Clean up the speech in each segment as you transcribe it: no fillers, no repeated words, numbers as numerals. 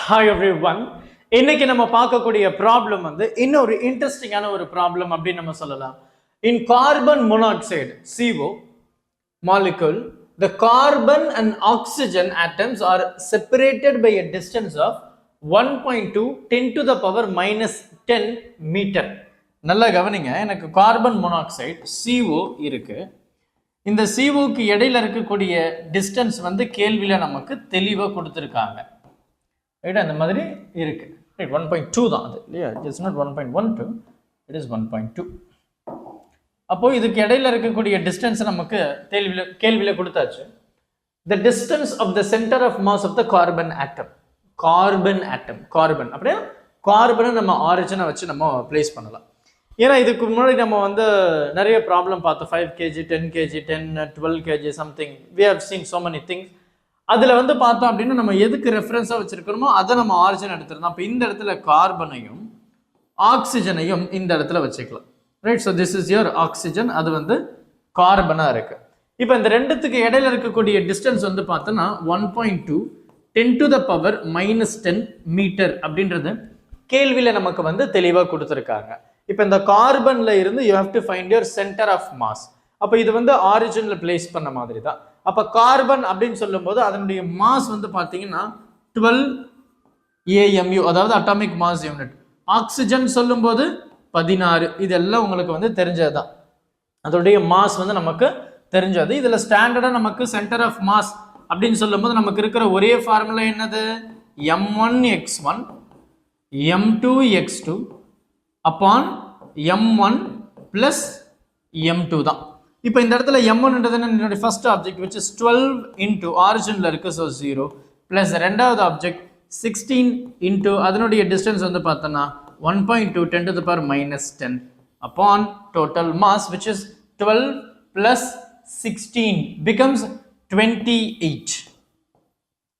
Hi everyone. இன்னைக்கு நம்ம பார்க்கக்கூடிய ப்ராப்ளம் வந்து இன்னொரு இன்ட்ரெஸ்டிங்கான ஒரு ப்ராப்ளம் அப்படின்னு நம்ம சொல்லலாம். In carbon monoxide CO molecule, the carbon and oxygen atoms are separated by a distance of 1.2 10 to the power minus 10 meter. நல்லா கவனிங்க, எனக்கு கார்பன் மோனாக்சைடு CO இருக்கு. இந்த CO-க்கு இடையில இருக்கக்கூடிய டிஸ்டன்ஸ் வந்து கேள்வியில நமக்கு தெளிவாக கொடுத்துருக்காங்க. ரைட், அந்த மாதிரி இருக்கு. ரைட், 1.2 தான் அது இல்லையா? It's not 1.12, it is 1.2. அப்போ இதுக்கு இடையில இருக்கக்கூடிய டிஸ்டன்ஸ் நமக்கு கேள்வியில கொடுத்தாச்சு. The distance of the center of mass of the carbon atom. Carbon அப்படியே கார்பனை நம்ம ஆரிஜினை வச்சு நம்ம பிளேஸ் பண்ணலாம். ஏன்னா இதுக்கு முன்னாடி நம்ம வந்து நிறைய ப்ராப்ளம் பார்த்தோம். 5 kg 10 kg 10 12 kg something. we have seen so many things. அதில் வந்து பார்த்தோம் அப்படின்னா நம்ம எதுக்கு ரெஃபரன்ஸாக வச்சுருக்கிறோமோ அதை நம்ம ஆரிஜின் எடுத்துருந்தோம். அப்போ இந்த இடத்துல கார்பனையும் ஆக்சிஜனையும் இந்த இடத்துல வச்சுக்கலாம். Right, so this is your oxygen, அது வந்து கார்பனாக இருக்குது. இப்போ இந்த ரெண்டுத்துக்கு இடையில இருக்கக்கூடிய டிஸ்டன்ஸ் வந்து பார்த்தோன்னா 1.2 10 to the power minus 10 metre அப்படின்றது கேள்வியில் நமக்கு வந்து தெளிவாக கொடுத்துருக்காங்க. இப்போ இந்த கார்பன்ல இருந்து you have to find your centre of mass. அப்போ இது வந்து ஆரிஜினில் பிளேஸ் பண்ண மாதிரி தான். அப்போ கார்பன் அப்படின்னு சொல்லும்போது அதனுடைய மாஸ் வந்து பார்த்தீங்கன்னா 12 AMU, அதாவது அட்டாமிக் மாஸ் யூனிட். ஆக்சிஜன் சொல்லும்போது 16. இதெல்லாம் உங்களுக்கு வந்து தெரிஞ்சது தான். அதோடைய மாஸ் வந்து நமக்கு தெரிஞ்சது. இதில் ஸ்டாண்டர்டாக நமக்கு சென்டர் ஆஃப் மாஸ் அப்படின்னு சொல்லும்போது நமக்கு இருக்கிற ஒரே ஃபார்முலா என்னது? M1x1 M2x2 upon M1 plus M2 தான். இப்போ இந்த இடத்துல M1 என்னுடைய first object which is 12 into ஆரிஜினில் இருக்கு, ஸோ 0 plus ரெண்டாவது ஆப்ஜெக்ட் 16 into அதனுடைய டிஸ்டன்ஸ் வந்து பார்த்தோன்னா 1.2 10 to the power minus 10 upon total mass which is 12 plus 16 becomes 28.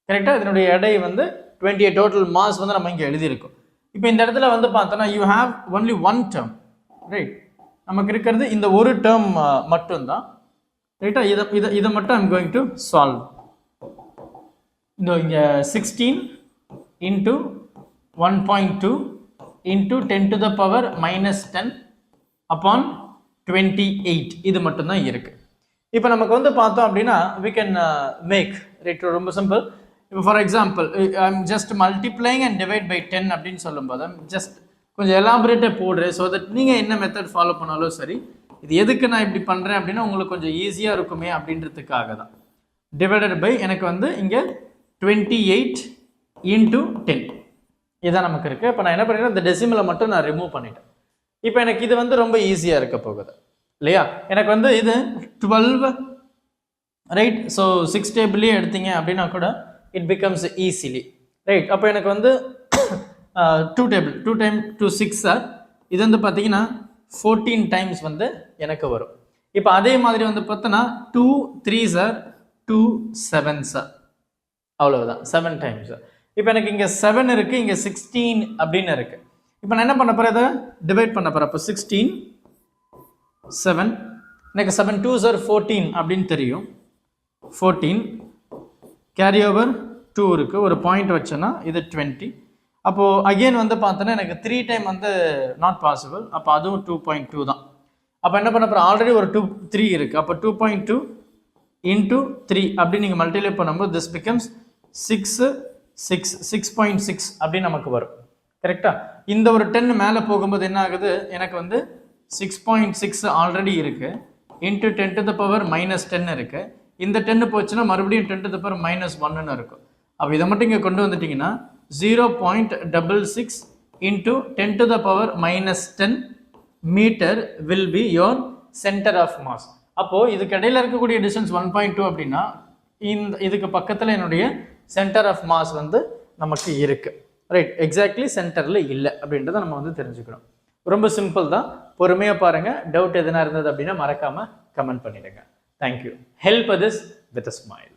கரெக்டாக இதனுடைய எடை வந்து 28. டோட்டல் மாஸ் வந்து நம்ம இங்கே எழுதியிருக்கோம். இப்போ இந்த இடத்துல வந்து பார்த்தோன்னா you have only one term. Right, நமக்கு இருக்கிறது இந்த ஒரு டேர்ம் மட்டும்தான். ரைட்டா, இதை மட்டும் ஐம் கோயிங் டு சால்வ். இங்கே 16 into 1.2 into 10 to the power minus 10 upon 28 இது மட்டும்தான் இருக்கு. இப்போ நமக்கு வந்து பார்த்தோம் அப்படின்னா we can make, ரைட், ரொம்ப சிம்பிள். இப்போ for example I'm just multiplying and divide by 10 அப்படின்னு சொல்லும்போது ஐம் ஜஸ்ட் கொஞ்சம் எலாபரேட்டாக போடுறேன். ஸோ தட் நீங்கள் என்ன மெத்தட் ஃபாலோ பண்ணாலும் சரி, இது எதுக்கு நான் இப்படி பண்ணுறேன் அப்படின்னா உங்களுக்கு கொஞ்சம் ஈஸியாக இருக்குமே அப்படின்றதுக்காக தான். டிவைடட் பை எனக்கு வந்து இங்கே 28 into 10 இதான் நமக்கு இருக்குது. இப்போ நான் என்ன பண்ணிட்டேன், இந்த டெசிமலை மட்டும் நான் ரிமூவ் பண்ணிட்டேன். இப்போ எனக்கு இது வந்து ரொம்ப ஈஸியாக இருக்க போகுது இல்லையா? எனக்கு வந்து இது 12, ரைட். ஸோ 6 டேபிள்லேயே எடுத்தீங்க அப்படின்னா கூட it becomes easily, right. அப்போ எனக்கு வந்து 2 டேபிள் 2 டைம் 2 6 சார், இது வந்து பார்த்தீங்கன்னா 14 டைம்ஸ் வந்து எனக்கு வரும். இப்போ அதே மாதிரி வந்து பார்த்தோன்னா 2 3 சார் 2 7 சார், அவ்வளவுதான் 7 டைம்ஸ் சார். இப்போ எனக்கு இங்கே 7 இருக்குது, இங்கே 16 அப்படின்னு இருக்குது. இப்போ நான் என்ன பண்ண போகிறேன், இதை டிவைட் பண்ண போகிறேன். அப்போ 16 7, எனக்கு 7 2 சார் 14 அப்படின்னு தெரியும். 14 கேரி ஓவர் 2 இருக்குது, ஒரு பாயிண்ட் வச்சேன்னா இது 20. அப்போது அகெயின் வந்து பார்த்தோன்னா எனக்கு 3 டைம் வந்து நாட் பாசிபிள். அப்போ அதுவும் 2.2 தான். அப்போ என்ன பண்ண போகிறேன், ஆல்ரெடி ஒரு 3 இருக்குது. அப்போ 2.2 இன்ட்டு 3 அப்படின்னு நீங்கள் மல்டிப்ளை பண்ணும்போது திஸ் பிகம்ஸ் 6.6 அப்படின்னு நமக்கு வரும். கரெக்டாக இந்த ஒரு 10 மேலே போகும்போது என்ன ஆகுது, எனக்கு வந்து 6.6 ஆல்ரெடி இருக்குது, into 10 to the power minus 10 இருக்குது. இந்த 10 போச்சுன்னா மறுபடியும் 10 to the power minus 1 இருக்கும். அப்போ இதை மட்டும் இங்கே கொண்டு வந்துட்டிங்கன்னா 0.66 into 10 to the power minus 10 metre will be your center of mass. அப்போது இதுக்கு இடையில இருக்கக்கூடிய டிஸ்டன்ஸ் 1.2 அப்படின்னா இதுக்கு பக்கத்தில் என்னுடைய சென்டர் ஆஃப் மாஸ் வந்து நமக்கு இருக்குது. ரைட், எக்ஸாக்ட்லி சென்டரில் இல்லை அப்படின்றத நம்ம வந்து தெரிஞ்சுக்கணும். ரொம்ப சிம்பிள் தான், பொறுமையாக பாருங்கள். டவுட் எதுனா இருந்தது அப்படின்னா மறக்காமல் கமெண்ட் பண்ணிடுங்க. Thank you. Help others with a smile.